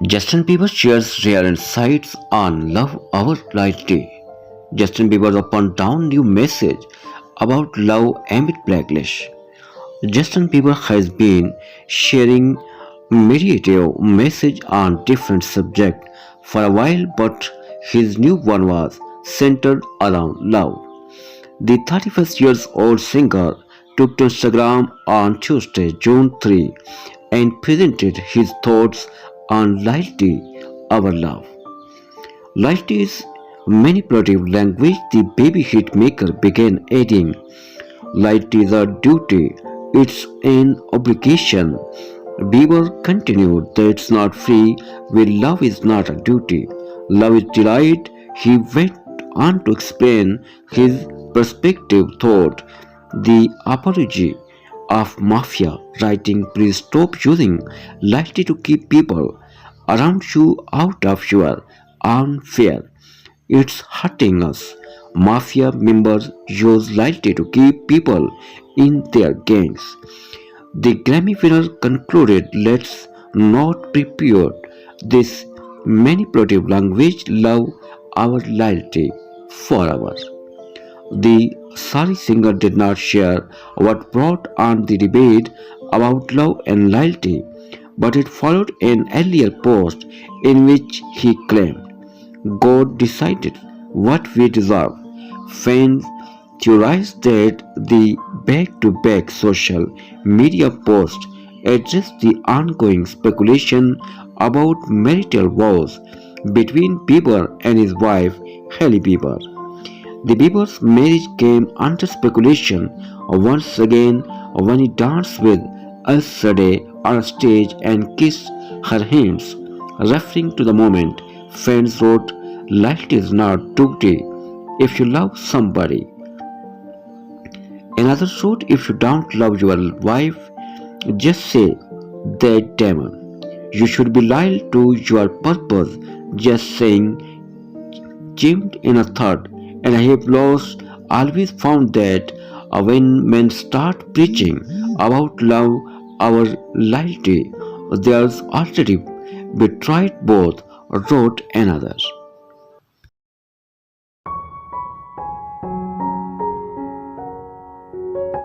Justin Bieber shares rare insights on love our loyalty. Justin Bieber opened down new message about love amid backlash. Justin Bieber has been sharing meditative message on different subjects for a while, but his new one was centered around love. The 31st years old singer took to Instagram on Tuesday, June 3, and presented his thoughts on loyalty, our love. Loyalty is manipulative language, the baby hit maker began adding. Loyalty is a duty, it's an obligation. Bieber continued that it's not free, where love is not a duty. Love is delight. He went on to explain his perspective thought the apology of mafia, writing, please stop using loyalty to keep people around you out of your own fear. It's hurting us. Mafia members use loyalty to keep people in their gangs. The Grammy winner concluded, let's not repeat this manipulative language, love our loyalty forever. The sorry singer did not share what brought on the debate about love and loyalty, but it followed an earlier post in which he claimed, God decided what we deserve. Fans theorized that the back to back social media post addressed the ongoing speculation about marital vows between Bieber and his wife Hailey Bieber. The Bieber's marriage came under speculation once again when he danced with Usher on stage and kissed her hands, referring to the moment. Fans wrote, loyalty is not duty if you love somebody. Another wrote, if you don't love your wife, just say that demon. You should be loyal to your purpose. Just saying, chimed in a third, and I have lost always found that when men start preaching about love, our loyalty, there's already betrayed both, wrote another.